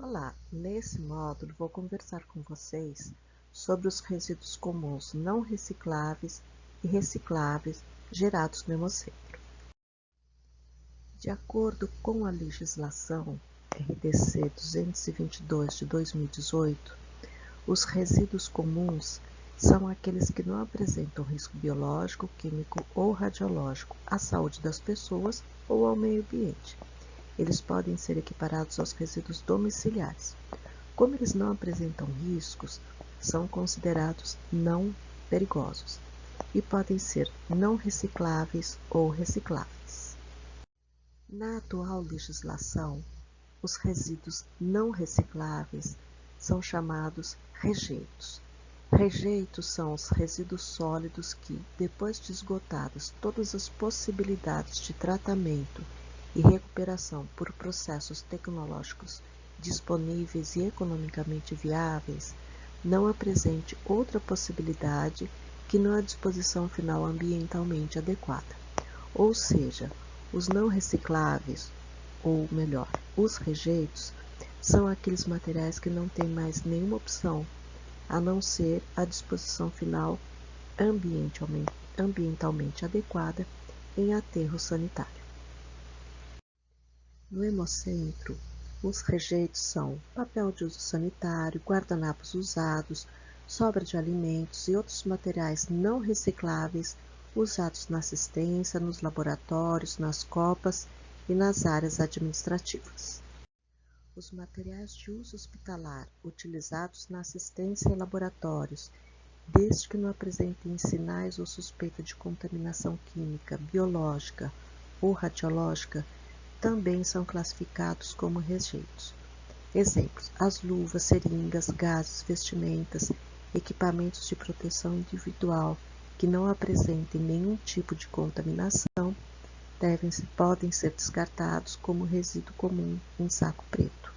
Olá, nesse módulo vou conversar com vocês sobre os resíduos comuns não recicláveis e recicláveis gerados no Hemocentro. De acordo com a legislação RDC 222 de 2018, os resíduos comuns são aqueles que não apresentam risco biológico, químico ou radiológico à saúde das pessoas ou ao meio ambiente. Eles podem ser equiparados aos resíduos domiciliares. Como eles não apresentam riscos, são considerados não perigosos e podem ser não recicláveis ou recicláveis. Na atual legislação, os resíduos não recicláveis são chamados rejeitos. Rejeitos são os resíduos sólidos que, depois de esgotadas todas as possibilidades de tratamento e recuperação por processos tecnológicos disponíveis e economicamente viáveis, não apresente outra possibilidade que não a disposição final ambientalmente adequada. Ou seja, os não recicláveis, ou melhor, os rejeitos, são aqueles materiais que não têm mais nenhuma opção a não ser a disposição final ambientalmente adequada em aterro sanitário. No Hemocentro, os rejeitos são papel de uso sanitário, guardanapos usados, sobra de alimentos e outros materiais não recicláveis usados na assistência, nos laboratórios, nas copas e nas áreas administrativas. Os materiais de uso hospitalar utilizados na assistência em laboratórios, desde que não apresentem sinais ou suspeita de contaminação química, biológica ou radiológica, também são classificados como rejeitos. Exemplos: as luvas, seringas, gases, vestimentas, equipamentos de proteção individual que não apresentem nenhum tipo de contaminação podem ser descartados como resíduo comum em saco preto.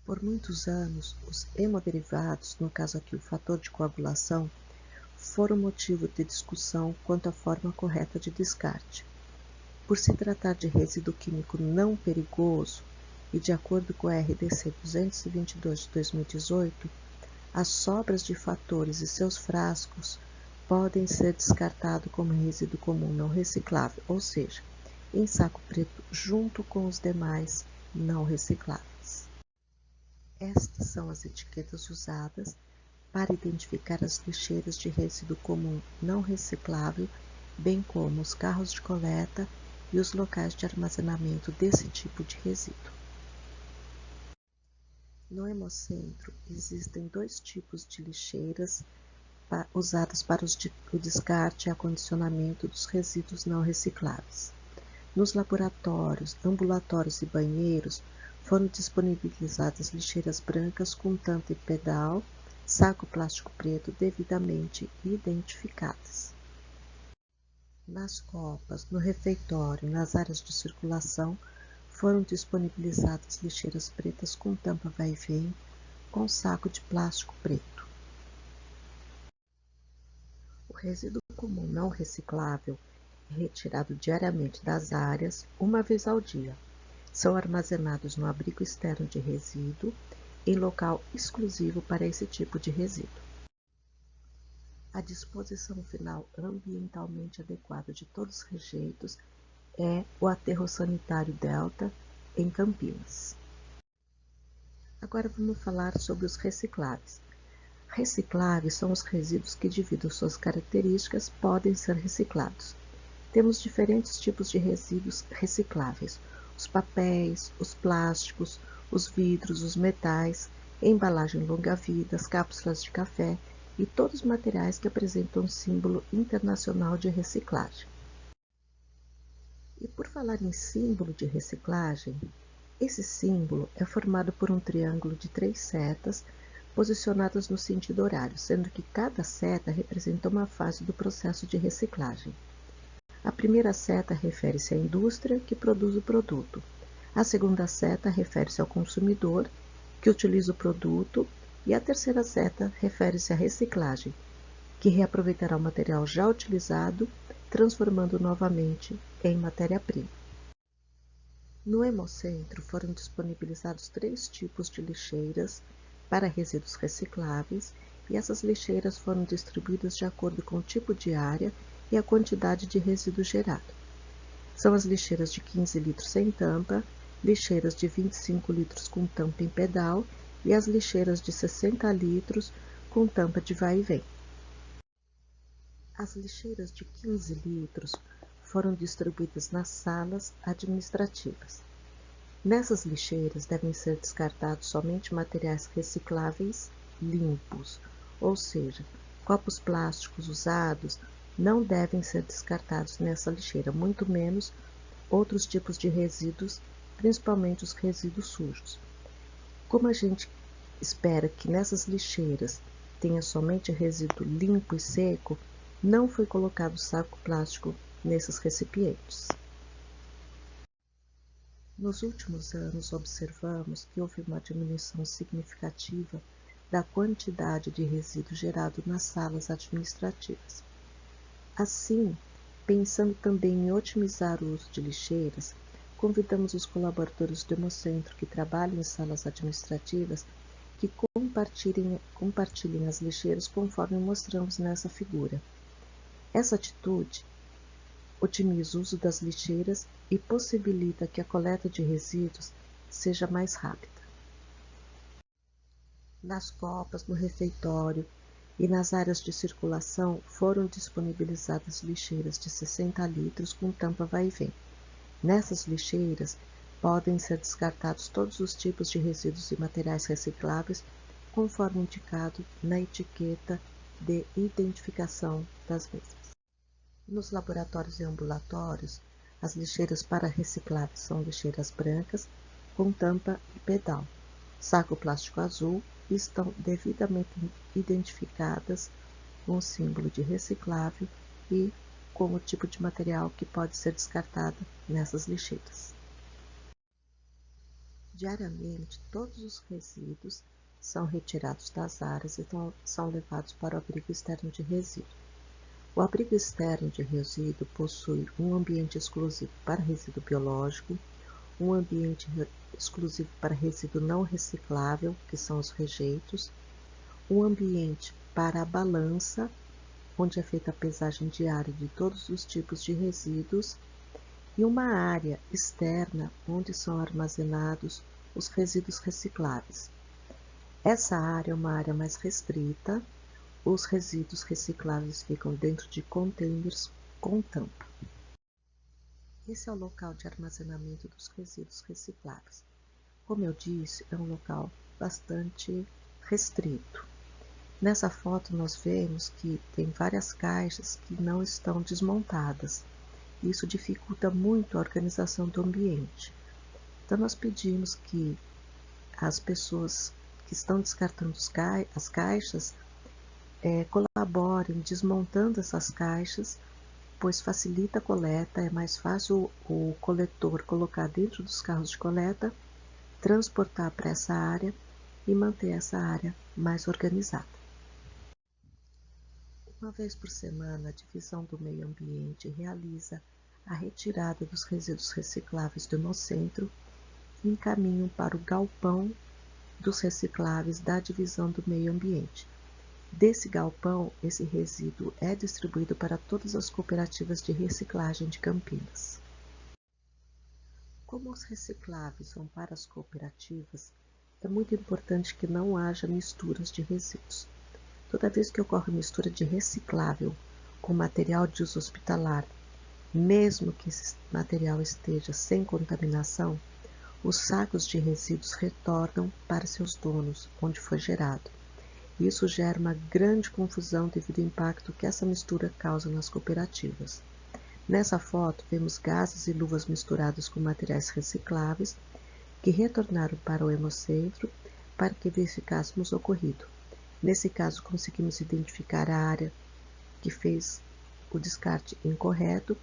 Por muitos anos, os hemoderivados, no caso aqui o fator de coagulação, foram motivo de discussão quanto à forma correta de descarte. Por se tratar de resíduo químico não perigoso e de acordo com a RDC 222 de 2018, as sobras de fatores e seus frascos podem ser descartados como resíduo comum não reciclável, ou seja, em saco preto junto com os demais não recicláveis. Estas são as etiquetas usadas para identificar as lixeiras de resíduo comum não reciclável, bem como os carros de coleta e os locais de armazenamento desse tipo de resíduo. No Hemocentro, existem dois tipos de lixeiras usadas para o descarte e acondicionamento dos resíduos não recicláveis. Nos laboratórios, ambulatórios e banheiros, foram disponibilizadas lixeiras brancas com tampa e pedal, saco plástico preto devidamente identificadas. Nas copas, no refeitório e nas áreas de circulação, foram disponibilizadas lixeiras pretas com tampa vai e vem, com saco de plástico preto. O resíduo comum não reciclável é retirado diariamente das áreas, uma vez ao dia. São armazenados no abrigo externo de resíduo, em local exclusivo para esse tipo de resíduo. A disposição final ambientalmente adequada de todos os rejeitos é o aterro sanitário Delta, em Campinas. Agora vamos falar sobre os recicláveis. Recicláveis são os resíduos que, devido às suas características, podem ser reciclados. Temos diferentes tipos de resíduos recicláveis: os papéis, os plásticos, os vidros, os metais, embalagem longa-vida, as cápsulas de café e todos os materiais que apresentam um símbolo internacional de reciclagem. E por falar em símbolo de reciclagem, esse símbolo é formado por um triângulo de 3 setas posicionadas no sentido horário, sendo que cada seta representa uma fase do processo de reciclagem. A primeira seta refere-se à indústria que produz o produto. A segunda seta refere-se ao consumidor que utiliza o produto e a terceira seta refere-se à reciclagem, que reaproveitará o material já utilizado, transformando novamente em matéria-prima. No Hemocentro foram disponibilizados 3 tipos de lixeiras para resíduos recicláveis e essas lixeiras foram distribuídas de acordo com o tipo de área e a quantidade de resíduo gerado. São as lixeiras de 15 litros sem tampa, lixeiras de 25 litros com tampa em pedal e as lixeiras de 60 litros com tampa de vai e vem. As lixeiras de 15 litros foram distribuídas nas salas administrativas. Nessas lixeiras devem ser descartados somente materiais recicláveis limpos, ou seja, copos plásticos usados não devem ser descartados nessa lixeira, muito menos outros tipos de resíduos, principalmente os resíduos sujos. Como a gente espera que nessas lixeiras tenha somente resíduo limpo e seco, não foi colocado saco plástico nesses recipientes. Nos últimos anos, observamos que houve uma diminuição significativa da quantidade de resíduo gerado nas salas administrativas. Assim, pensando também em otimizar o uso de lixeiras, convidamos os colaboradores do Hemocentro que trabalham em salas administrativas que compartilhem as lixeiras conforme mostramos nessa figura. Essa atitude otimiza o uso das lixeiras e possibilita que a coleta de resíduos seja mais rápida. Nas copas, no refeitório e nas áreas de circulação foram disponibilizadas lixeiras de 60 litros com tampa vai e vem. Nessas lixeiras podem ser descartados todos os tipos de resíduos e materiais recicláveis, conforme indicado na etiqueta de identificação das mesmas. Nos laboratórios e ambulatórios, as lixeiras para recicláveis são lixeiras brancas com tampa e pedal, saco plástico azul e estão devidamente identificadas com o símbolo de reciclável e com o tipo de material que pode ser descartado nessas lixeiras. Diariamente, todos os resíduos são retirados das áreas e são levados para o abrigo externo de resíduo. O abrigo externo de resíduo possui um ambiente exclusivo para resíduo biológico, um ambiente exclusivo para resíduo não reciclável, que são os rejeitos, um ambiente para a balança, onde é feita a pesagem diária de todos os tipos de resíduos, e uma área externa, onde são armazenados os resíduos recicláveis. Essa área é uma área mais restrita. Os resíduos recicláveis ficam dentro de containers com tampa. Esse é o local de armazenamento dos resíduos recicláveis. Como eu disse, é um local bastante restrito. Nessa foto nós vemos que tem várias caixas que não estão desmontadas. Isso dificulta muito a organização do ambiente. Então nós pedimos que as pessoas que estão descartando as caixas colaborem desmontando essas caixas, pois facilita a coleta, é mais fácil o coletor colocar dentro dos carros de coleta, transportar para essa área e manter essa área mais organizada. Uma vez por semana, a Divisão do Meio Ambiente realiza a retirada dos resíduos recicláveis do Hemocentro e encaminham para o galpão dos recicláveis da Divisão do Meio Ambiente. Desse galpão, esse resíduo é distribuído para todas as cooperativas de reciclagem de Campinas. Como os recicláveis vão para as cooperativas, é muito importante que não haja misturas de resíduos. Toda vez que ocorre mistura de reciclável com material de uso hospitalar, mesmo que esse material esteja sem contaminação, os sacos de resíduos retornam para seus donos, onde foi gerado. Isso gera uma grande confusão devido ao impacto que essa mistura causa nas cooperativas. Nessa foto, vemos gases e luvas misturados com materiais recicláveis que retornaram para o Hemocentro para que verificássemos o ocorrido. Nesse caso, conseguimos identificar a área que fez o descarte incorreto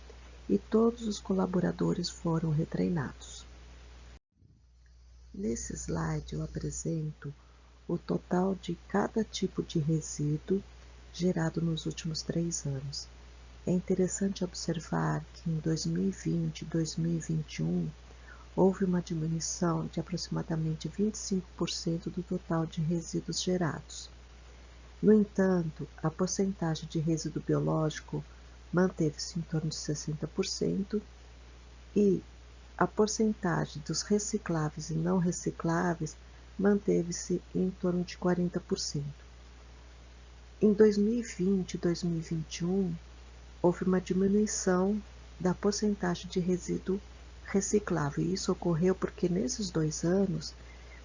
e todos os colaboradores foram retreinados. Nesse slide, eu apresento o total de cada tipo de resíduo gerado nos últimos 3 anos. É interessante observar que em 2020 e 2021 houve uma diminuição de aproximadamente 25% do total de resíduos gerados. No entanto, a porcentagem de resíduo biológico manteve-se em torno de 60% e a porcentagem dos recicláveis e não recicláveis manteve-se em torno de 40%. Em 2020 e 2021, houve uma diminuição da porcentagem de resíduo reciclável. E isso ocorreu porque nesses 2 anos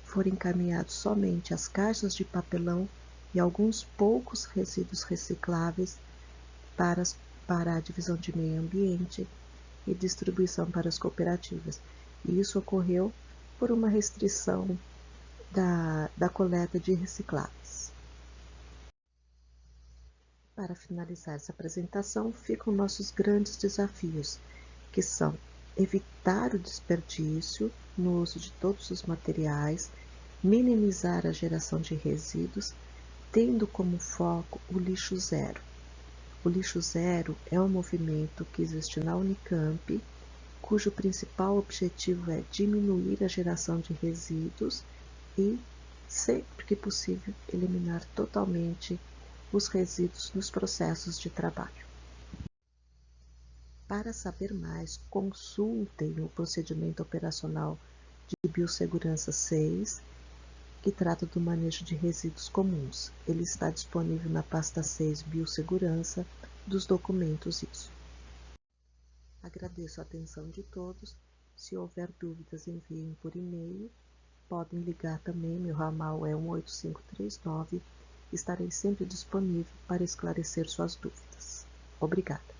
foram encaminhados somente as caixas de papelão e alguns poucos resíduos recicláveis para a divisão de meio ambiente e distribuição para as cooperativas. E isso ocorreu por uma restrição da coleta de recicláveis. Para finalizar essa apresentação, ficam nossos grandes desafios, que são evitar o desperdício no uso de todos os materiais, minimizar a geração de resíduos, tendo como foco o lixo zero. O lixo zero é um movimento que existe na Unicamp, cujo principal objetivo é diminuir a geração de resíduos e, sempre que possível, eliminar totalmente os resíduos nos processos de trabalho. Para saber mais, consultem o procedimento operacional de biossegurança 6, que trata do manejo de resíduos comuns. Ele está disponível na pasta 6 Biossegurança dos documentos ISO. Agradeço a atenção de todos. Se houver dúvidas, enviem por e-mail. Podem ligar também, meu ramal é 18539. Estarei sempre disponível para esclarecer suas dúvidas. Obrigada.